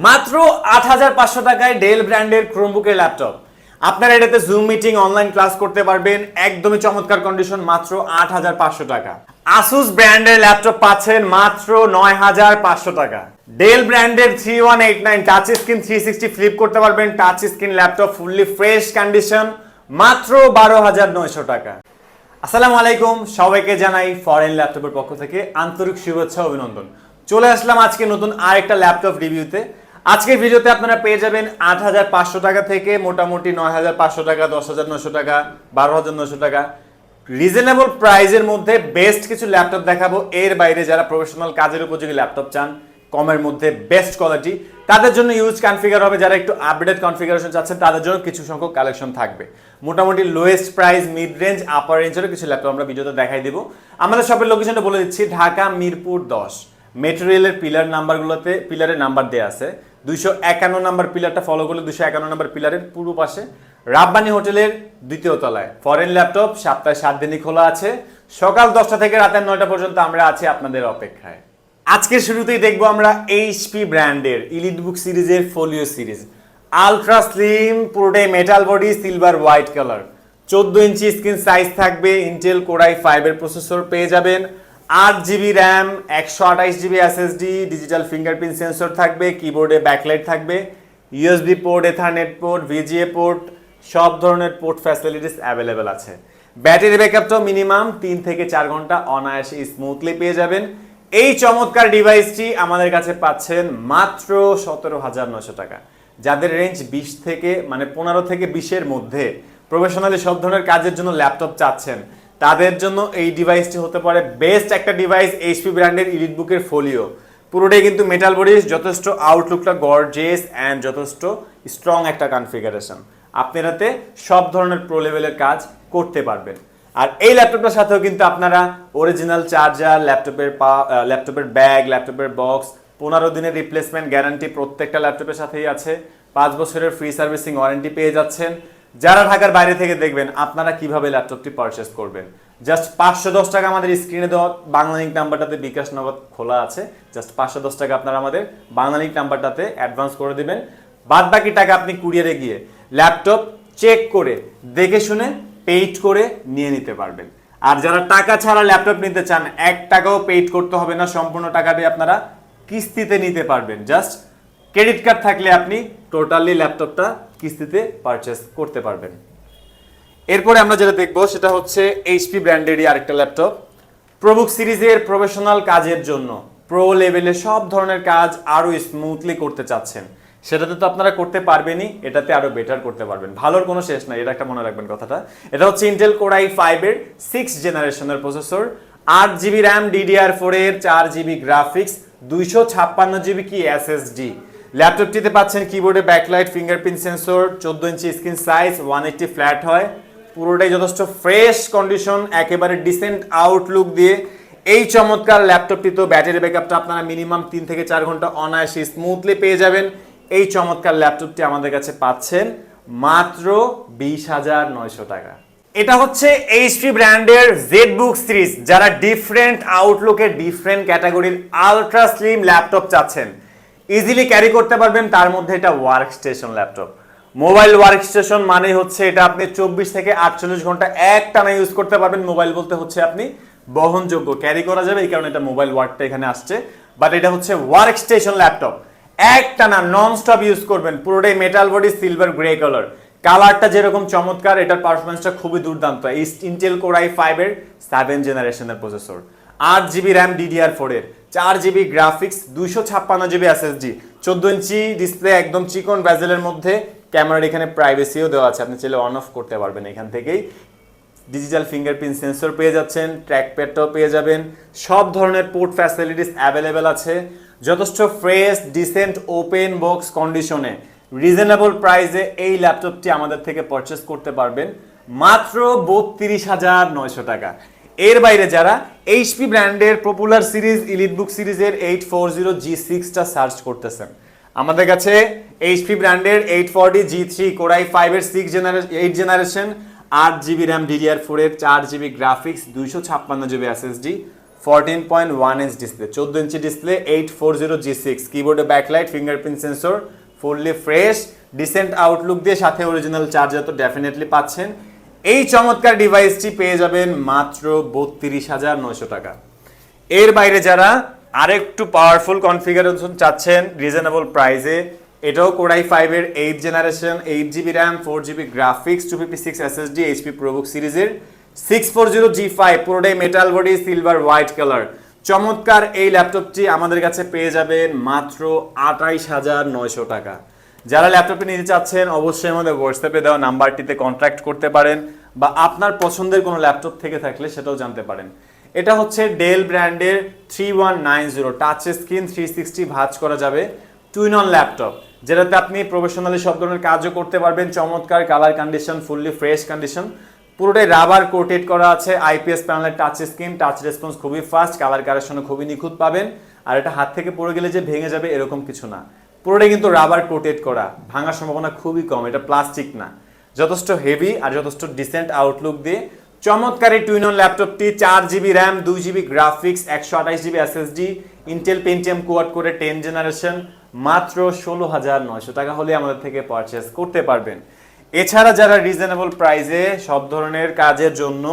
মাত্র ৮৫০০ টাকায় ডেল ব্র্যান্ডের ক্রোমবুকের ল্যাপটপ। আপনারা এটাতে জুম মিটিং, অনলাইন ক্লাস করতে পারবেন। একদমই চমৎকার কন্ডিশন, মাত্র ৮৫০০ টাকা। আসুস ব্র্যান্ডের ল্যাপটপ পাচ্ছেন মাত্র ৯৫০০ টাকা। ডেল ব্র্যান্ডের 3189 টাচ স্ক্রিন 360 ফ্লিপ করতে পারবেন। Touch screen laptop, fully fresh condition, মাত্র ১২৯০০ টাকা। আসসালামু আলাইকুম, সবাইকে জানাই ফরেন ল্যাপটপের পক্ষ থেকে আন্তরিক শুভেচ্ছা ও অভিনন্দন। চলে আসলাম আজকে নতুন আরেকটা ল্যাপটপ রিভিউতে। আজকের ভিডিওতে আপনারা পেয়ে যাবেন ৮৫০০ টাকা থেকে মোটামুটি ৯৫০০ টাকা, ১০৯০০ টাকা, ১২৯০০ টাকা রিজনেবল প্রাইজের মধ্যে বেস্ট কিছু ল্যাপটপ দেখাবো। এর বাইরে যারা প্রফেশনাল কাজের উপযোগী ল্যাপটপ চান, কমের মধ্যে বেস্ট কোয়ালিটি, তাদের জন্য ইউজ কনফিগার হবে। যারা একটু আপডেট কনফিগারেশন চাচ্ছেন তাদের জন্য কিছু সংখ্যক কালেকশন থাকবে। মোটামুটি লোয়েস্ট প্রাইস, মিড রেঞ্জ, আপার রেঞ্জেরও কিছু ল্যাপটপ আমরা ভিডিওতে দেখাই দিব। আমাদের শপের লোকেশনটা বলে দিচ্ছি, ঢাকা মিরপুর 10। মেট্রো রেলের পিলার নাম্বারগুলোতে পিলারের নাম্বার দেওয়া আছে। ২৫১ নাম্বার পিলারটা ফলো করলে ২৫১ নাম্বার পিলারের পূর্ব পাশে রাব্বানি হোটেলের দ্বিতীয় তলায়। ফরেন ল্যাপটপ সপ্তাহে ৭ দিনই খোলা আছে। সকাল 10টা থেকে রাতের 9টা পর্যন্ত আমরা আছি আপনাদের অপেক্ষায়। আজকের শুরুতেই দেখবো আমরা এইচপি ব্র্যান্ডের ইলিটবুক সিরিজের ফোলিও সিরিজ। আলট্রা স্লিম, পুরোটাই metal body, silver white colour, 14 ইঞ্চি স্ক্রিন সাইজ থাকবে। ইন্টেল কোর i5 এর প্রসেসর পেয়ে যাবেন। 8GB RAM, 128GB SSD, digital fingerprint sensor থাকবে। কিবোর্ডে ব্যাকলাইট থাকবে। USB port, এথারনেট port, VGA port, সব ধরনের পোর্ট ফ্যাসিলিটিস অ্যাভেলেবেল আছে। ব্যাটারি ব্যাকআপটাও মিনিমাম 3 থেকে 4 ঘন্টা অনায়াসে স্মুথলি পেয়ে যাবেন। এই চমৎকার ডিভাইসটি আমাদের কাছে পাচ্ছেন মাত্র ১৭,৯০০ টাকা। যাদের রেঞ্জ 20 থেকে 15 থেকে 20-এর মধ্যে প্রফেশনালি সব ধরনের কাজের জন্য ল্যাপটপ চাচ্ছেন, তাদের জন্য এই ডিভাইসটি হতে পারে বেস্ট একটা ডিভাইস। এইচপি ব্র্যান্ডের ইলিটবুকের ফোলিও, পুরোটাই কিন্তু মেটাল বডিজ, যথেষ্ট আউটলুকটা গর্জিয়াস অ্যান্ড যথেষ্ট স্ট্রং একটা কনফিগারেশন। আপনি এটাতে সব ধরনের প্রো লেভেলের কাজ করতে পারবেন। আর এই ল্যাপটপটার সাথেও কিন্তু আপনারা অরিজিনাল চার্জার, ল্যাপটপের ব্যাগ, ল্যাপটপের বক্স, 15 দিনের রিপ্লেসমেন্ট গ্যারান্টি প্রত্যেকটা ল্যাপটপের সাথেই আছে। 5 বছরের ফ্রি সার্ভিসিং ওয়ারেন্টি পেয়ে যাচ্ছেন। যারা ঢাকার বাইরে থেকে দেখবেন, আপনারা কিভাবে ল্যাপটপটি পারচেস করবেন, জাস্ট 510 টাকা আমাদের স্ক্রিনে দেওয়া বাংলা লিঙ্ক নাম্বারটাতে বিকাশ নগদ খোলা আছে। জাস্ট 510 টাকা আপনারা আমাদের বাংলা লিঙ্ক নাম্বারটাতে অ্যাডভান্স করে দিবেন। বাদ বাকি টাকা আপনি কুরিয়ারে গিয়ে ল্যাপটপ চেক করে, দেখে শুনে, পেইড করে নিয়ে নিতে পারবেন। আর যারা টাকা ছাড়া ল্যাপটপ নিতে চান, 1 টাকাও পেইড করতে হবে না, সম্পূর্ণ টাকাটি আপনারা কিস্তিতে নিতে পারবেন। জাস্ট ক্রেডিট কার্ড থাকলে আপনি টোটালি ল্যাপটপটা কিস্তিতে পারচেস করতে পারবেন। এরপরে আমরা যেটা দেখবো সেটা হচ্ছে এইচপি ব্র্যান্ডেরই আরেকটা ল্যাপটপ, প্রোবুক সিরিজের। প্রফেশনাল কাজের জন্য, প্রো লেভেলে সব ধরনের কাজ আরো স্মুথলি করতে চাচ্ছেন, সেটাতে তো আপনারা করতে পারবেনই, এটাতে আরো বেটার করতে পারবেন। ভালোর কোনো শেষ নাই, এটা একটা মনে রাখবেন কথাটা। এটা হচ্ছে ইন্টেল কোর i5 এর 6th জেনারেশনের প্রসেসর, 8GB র্যাম, DDR4 এর, 4GB গ্রাফিক্স, 256GB কি এসএসডি। ল্যাপটপটিতে পাচ্ছেন কিবোর্ডে ব্যাকলাইট, ফিঙ্গারপ্রিন্ট সেন্সর, 14 ইঞ্চি স্ক্রিন সাইজ, 180 ফ্ল্যাট হয়। পুরোটাই যথেষ্ট ফ্রেশ কন্ডিশন, একেবারে ডিসেন্ট আউটলুক দিয়ে এই চমৎকার ল্যাপটপটি। তো ব্যাটারি ব্যাকআপটা আপনারা মিনিমাম 3 থেকে 4 ঘন্টা অনায়াসে স্মুথলি পেয়ে যাবেন। এই চমৎকার ল্যাপটপটি আমাদের কাছে পাচ্ছেন মাত্র 20,900 টাকা। এটা হচ্ছে এইচপি ব্র্যান্ডের জেডবুক সিরিজ। যারা ডিফারেন্ট আউটলুকের, ডিফারেন্ট ক্যাটাগরির আলট্রা স্লিম ল্যাপটপ চাচ্ছেন, ইজিলি ক্যারি করতে পারবেন, তার মধ্যে এটা work station laptop. Mobile work station মানে হচ্ছে এটা আপনি 24 থেকে 48 ঘন্টা একটানা ইউজ করতে পারবেন। মোবাইল বলতে হচ্ছে আপনি বহনযোগ্য, ক্যারি করা যাবে, এই কারণে এটা মোবাইল ওয়ার্কটা এখানে আসছে। বাট এটা হচ্ছে ওয়ার্ক স্টেশন ল্যাপটপ, একটানা নন স্টপ ইউজ করবেন। পুরোটাই metal body, silver grey colour, কালারটা যেরকম চমৎকার, এটার পারফরমেন্সটা খুবই দুর্দান্ত। ইন্টেল কোর i5 এর 7th জেনারেশনের প্রসেসর, 8GB র্যাম, DDR4 এর, 4GB গ্রাফিক্স, 256GB এসএসডি, 14 ইঞ্চি ডিসপ্লে, একদম চিকন বেজেলের মধ্যে। ক্যামেরার এখানে প্রাইভেসিও দেওয়া আছে, আপনি চাইলে অন অফ করতে পারবেন এখান থেকেই। ডিজিটাল ফিঙ্গারপ্রিন্ট সেন্সর পেয়ে যাচ্ছেন, ট্র্যাকপ্যাডটাও পেয়ে যাবেন। সব ধরনের পোর্ট ফ্যাসিলিটিস অ্যাভেলেবেল আছে। যথেষ্ট ফ্রেশ, ডিসেন্ট, ওপেন বক্স কন্ডিশনে রিজনেবল প্রাইসে এই ল্যাপটপটি আমাদের থেকে পারচেস করতে পারবেন মাত্র 32,900 টাকা। এর বাইরে যারা এইচপি ব্র্যান্ডের পপুলার সিরিজ ইলিটবুক সিরিজের 840G6টা সার্চ করতেছেন, আমাদের কাছে এইচপি ব্র্যান্ডের 840G3 কোর i5 এর 8th generation, 8GB RAM, DDR4 এর, 4GB graphics, 256GB SSD, 14.1 inch display, 14 ইঞ্চি ডিসপ্লে, 840G6 কিবোর্ডে backlight, fingerprint sensor, fully fresh, decent outlook দিয়ে সাথে অরিজিনাল চার্জার তো ডেফিনেটলি পাচ্ছেন। এই চমৎকার ডিভাইসটি পেয়ে যাবেন মাত্র 32,900 টাকা। এর বাইরে যারা আরেকটু পাওয়ারফুল কনফিগারেশন চাচ্ছেন রিজনেবল প্রাইসে, এটাও কোরাই 5 এর 8 generation, 8GB RAM, 4GB graphics, 256 SSD, HP ProBook সিরিজের 640G5, পুরোটাই metal body, silver white colour. চমৎকার এই ল্যাপটপটি আমাদের কাছে পেয়ে যাবেন মাত্র 28,900 টাকা। যারা ল্যাপটপটি নিতে চাচ্ছেন অবশ্যই আমাদের হোয়াটসঅ্যাপে দেওয়া নাম্বারটিতে কন্ট্যাক্ট করতে পারেন, বা আপনার পছন্দের কোনো ল্যাপটপ থেকে থাকলে সেটাও জানতে পারেন। এটা হচ্ছে ডেল ব্র্যান্ডের 3190 টাচ স্ক্রিন 360 ভাঁজ করা যাবে টুইন অন ল্যাপটপ, যেটাতে আপনি প্রফেশনালি সব ধরনের কাজও করতে পারবেন। চমৎকার colour condition, fully fresh condition, পুরোটাই রাবার কোটেড করা আছে, আইপিএস প্যানেলের টাচ স্ক্রিন, টাচ রেসপন্স খুবই ফাস্ট, কালার কারেকশনও খুবই নিখুঁত পাবেন। আর এটা হাত থেকে পড়ে গেলে যে ভেঙে যাবে এরকম কিছু না, পুরোটাই কিন্তু রাবার কোটেড করা, ভাঙার সম্ভাবনা খুবই কম। এটা প্লাস্টিক না, যথেষ্ট হেভি আর যথেষ্ট ডিসেন্ট আউটলুক দিয়ে চমৎকার এই টুইন অন ল্যাপটপটি 4GB RAM, 2GB graphics, 128GB SSD, Intel Pentium quad করে 10 জেনারেশন, মাত্র 16,900 টাকা হলে আমাদের থেকে পারচেস করতে পারবেন। এছাড়া যারা রিজনেবল প্রাইসে সব ধরনের কাজের জন্য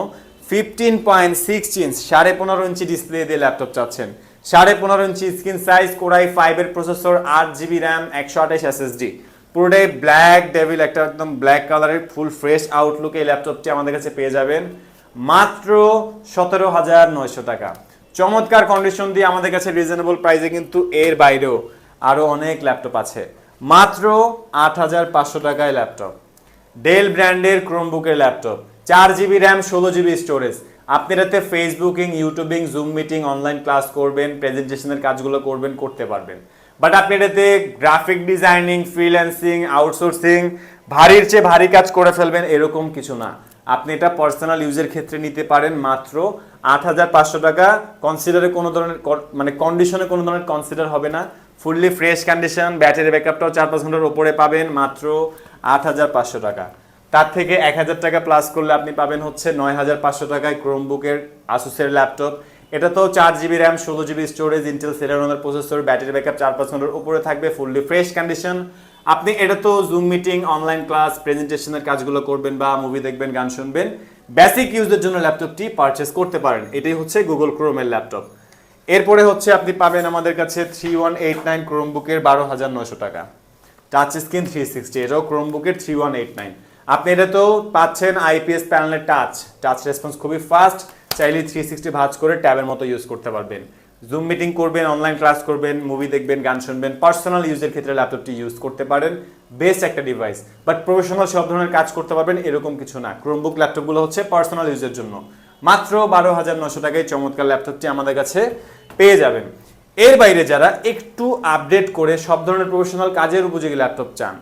15.6 ইঞ্চ 15.5 ইঞ্চি ডিসপ্লে দিয়ে ল্যাপটপ চাচ্ছেন, 15.5 ইঞ্চি স্ক্রিন সাইজ, কোরাই 5 এর প্রসেসর, 8GB র্যাম, 128 SSD, পুরোটাই ব্ল্যাক ডেভিল, একটা একদম ব্ল্যাক কালারের ফুল ফ্রেশ আউটলুক এই ল্যাপটপটি আমাদের কাছে পেয়ে যাবেন মাত্র 17,900 টাকা। চমৎকার কন্ডিশন দিয়ে আমাদের কাছে রিজনেবল প্রাইসে কিন্তু এর বাইরেও আরও অনেক ল্যাপটপ আছে। মাত্র 8,500 টাকায় ল্যাপটপ, ডেল ব্র্যান্ডের ক্রোমবুকের laptop, 4GB RAM, 16GB storage. আপনি রাতে Facebooking, YouTubing, zoom meeting, online class করবেন, প্রেজেন্টেশনের কাজগুলো করবেন, করতে পারবেন। বাট আপনি এটাতে গ্রাফিক ডিজাইনিং, ফ্রিল্যান্সিং, আউটসোর্সিং, ভারীর চেয়ে ভারী কাজ করে ফেলবেন এরকম কিছু না। আপনি এটা পার্সোনাল ইউজের ক্ষেত্রে নিতে পারেন মাত্র 8,500 টাকা। কনসিডারে কোনো ধরনের কন্ডিশনে কোনো ধরনের কনসিডার হবে না, ফুললি ফ্রেশ কন্ডিশন, ব্যাটারি ব্যাকআপটাও 4-5 ঘন্টার উপরে পাবেন মাত্র 8,500 টাকা। তার থেকে 1,000 টাকা প্লাস করলে আপনি পাবেন হচ্ছে 9,500 টাকায় ক্রোমবুকের আসুসের ল্যাপটপ। এটা তো 4GB RAM, 16GB storage, Intel সেলেরনের প্রসেসর, ব্যাটারি ব্যাকআপ 4-5 ঘন্টার উপরে থাকবে, ফুললি ফ্রেশ কন্ডিশন। আপনি এটা তো জুম মিটিং, অনলাইন ক্লাস, প্রেজেন্টেশনের কাজগুলো করবেন বা মুভি দেখবেন, গান শুনবেন, বেসিক ইউজের জন্য ল্যাপটপটি পারচেস করতে পারেন। এটাই হচ্ছে গুগল ক্রোমের ল্যাপটপ। এরপরে হচ্ছে আপনি পাবেন আমাদের কাছে 3189 ক্রোমবুকের 12,900 টাকা, টাচ স্ক্রিন 360, এটাও ক্রোমবুকের 3189। আপনি এটা তো পাচ্ছেন আইপিএস প্যানেলের টাচ রেসপন্স খুবই ফাস্ট, চাইলে 360 ভাঁজ করে ট্যাবের মতো ইউজ করতে পারবেন। জুম মিটিং করবেন, অনলাইন ক্লাস করবেন, মুভি দেখবেন, গান শুনবেন, পার্সোনাল ইউজের ক্ষেত্রে ল্যাপটপটি ইউজ করতে পারেন। বেস্ট একটা ডিভাইস, বাট প্রফেশনাল সব ধরনের কাজ করতে পারবেন এরকম কিছু না। ক্রোমবুক ল্যাপটপগুলো হচ্ছে পার্সোনাল ইউজের জন্য। মাত্র 12,900 টাকায় চমৎকার ল্যাপটপটি আমাদের কাছে পেয়ে যাবেন। এর বাইরে যারা একটু আপডেট করে সব ধরনের প্রফেশনাল কাজের উপযোগী ল্যাপটপ চান,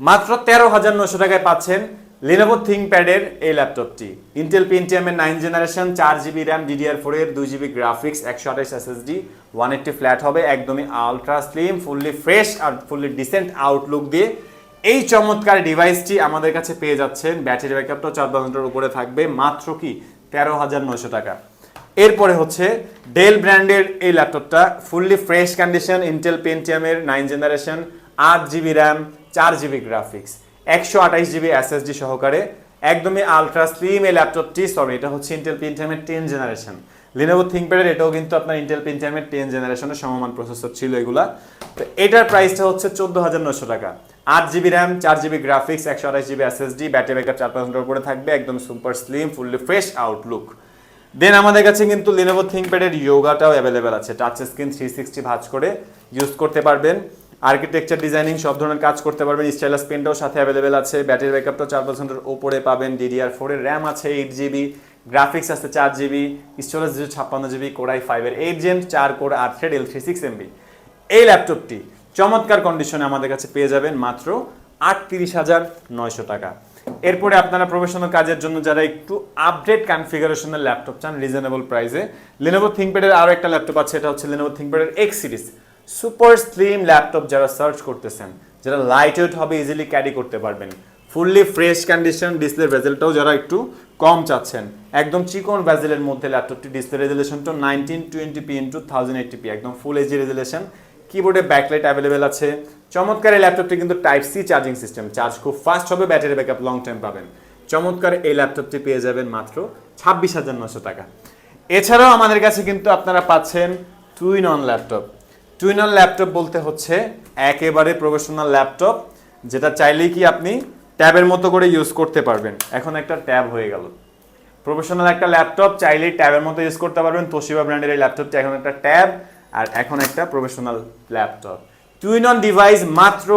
মাত্র 13,900 টাকায় পাচ্ছেন Lenovo ThinkPad-এর এই ল্যাপটপটি। ইন্টেল পেন্টিয়ামের 9 জেনারেশন, 4GB র্যাম, DDR4 এর 2GB গ্রাফিক্স, 128 SSD, 180 ফ্ল্যাট হবে, একদমই আলট্রা স্লিম, ফুললি ফ্রেশ আর ফুললি ডিসেন্ট আউটলুক দিয়ে এই চমৎকার ডিভাইসটি আমাদের কাছে পেয়ে যাচ্ছেন। ব্যাটারি ব্যাকআপটাও 4-5 ঘন্টার উপরে থাকবে, মাত্র কি 13,900 টাকা। এরপরে হচ্ছে ডেল ব্র্যান্ডের এই ল্যাপটপটা, ফুললি ফ্রেশ কন্ডিশন, ইন্টেল পেন্টিয়ামের 9 generation, 8GB RAM, 4GB graphics, 128GB SSD সহকারে, একদমই আলট্রা স্লিম এই ল্যাপটপটি। সরি, এটা হচ্ছে ইন্টেল পেন্টিয়ামের 10 জেনারেশন। Lenovo ThinkPad-এর এটাও কিন্তু আপনার ইন্টেল পেন্টিয়ামের 10 জেনারেশনের সমমান প্রসেসর ছিল এগুলা। তো এটার প্রাইসটা হচ্ছে 14,900 টাকা। 8GB RAM, 4GB graphics, 128GB SSD, battery backup 4-5 ঘন্টার উপরে থাকবে, একদম super slim, fully fresh outlook. Then আমাদের কাছে কিন্তু Lenovo ThinkPad-এর ইয়োগাটাও অ্যাভেলেবেল আছে, টাচ স্ক্রিন 360 ভাঁজ করে ইউজ করতে পারবেন। আর্কিটেকচার ডিজাইনিং সব ধরনের কাজ করতে পারবেন, স্টাইলাস পেনটাও সাথে অ্যাভেলেবেল আছে, ব্যাটারি ব্যাকআপটাও 4-5 ঘন্টার উপরে পাবেন, DDR4 এর র্যাম আছে, 8GB গ্রাফিক্স আছে, 4GB স্টোরেজ 256GB, কোরাই 5 এর 8 Gen 4 কোর 8 থ্রেড L36MB। এই ল্যাপটপটি চমৎকার কন্ডিশনে আমাদের কাছে পেয়ে যাবেন মাত্র 38,900 টাকা। এরপরে আপনারা প্রফেশনাল কাজের জন্য যারা একটু আপডেট কনফিগারেশনের ল্যাপটপ চান রিজনেবল প্রাইসে, Lenovo ThinkPad-এর আরও একটা ল্যাপটপ আছে, এটা হচ্ছে Lenovo ThinkPad-এর X series. Super slim laptop যারা সার্চ করতেছেন, যারা লাইট ওয়েট হবে, ইজিলি ক্যারি করতে পারবেন, ফুললি ফ্রেশ কন্ডিশন, ডিসপ্লে বেজেলটাও যারা একটু কম চাচ্ছেন, একদম চিকন বেজেলের মধ্যে ল্যাপটপটি, ডিসপ্লে রেজুলেশনটা 1920p × 1080p, একদম ফুল এইচডি রেজুলেশন। কিবোর্ডে ব্যাকলাইট অ্যাভেলেবেল আছে। চমৎকার এই ল্যাপটপটি কিন্তু type C charging system, charge খুব ফাস্ট হবে, ব্যাটারি ব্যাকআপ লং টাইম পাবেন। চমৎকার এই ল্যাপটপটি পেয়ে যাবেন মাত্র 26,900 টাকা। এছাড়াও আমাদের কাছে কিন্তু আপনারা পাচ্ছেন twin on laptop. Twin on laptop বলতে হচ্ছে একেবারে প্রফেশনাল ল্যাপটপ, যেটা চাইলেই কি আপনি ট্যাবের মতো করে ইউজ করতে পারবেন। এখন একটা ট্যাব হয়ে গেল, প্রফেশনাল একটা ল্যাপটপ চাইলেই ট্যাবের মতো ইউজ করতে পারবেন। তোশিবা ব্র্যান্ডের এই ল্যাপটপটা এখন একটা ট্যাব আর এখন একটা professional laptop. Twin on device মাত্র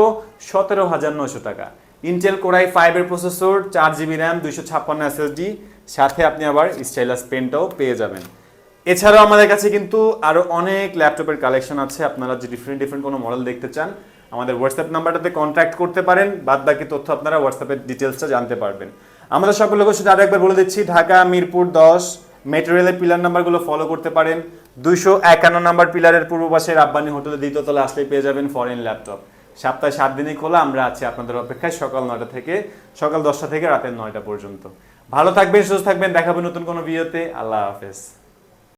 17,900 টাকা। ইন্টেল কোর i5 এর প্রসেসর, 4GB র্যাম, 256 SSD, সাথে আপনি আবার স্টাইলাস পেনটাও পেয়ে যাবেন। এছাড়াও আমাদের কাছে কিন্তু আরও অনেক ল্যাপটপের কালেকশন আছে। আপনারা যে ডিফারেন্ট কোনো মডেল দেখতে চান আমাদের হোয়াটসঅ্যাপ নাম্বারটাতে কন্ট্যাক্ট করতে পারেন, বাদ বাকি তথ্য আপনারা হোয়াটসঅ্যাপের ডিটেলসটা জানতে পারবেন। আমাদের সকল লোকেশন আরও একবার বলে দিচ্ছি, ঢাকা মিরপুর 10, মেট্রো রেলের পিলার নাম্বারগুলো ফলো করতে পারেন। 251 নাম্বার পিলারের পূর্ব পাশে রাব্বানি হোটেলের দ্বিতীয় তলায় আসলেই পেয়ে যাবেন ফরেন ল্যাপটপ। সপ্তাহে 7 দিনই খোলা, আমরা আছি আপনাদের অপেক্ষায় সকাল 10টা থেকে রাতের 9টা পর্যন্ত। ভালো থাকবেন, সুস্থ থাকবেন, দেখাবেন নতুন কোনো ভিডিওতে। আল্লাহ হাফেজ।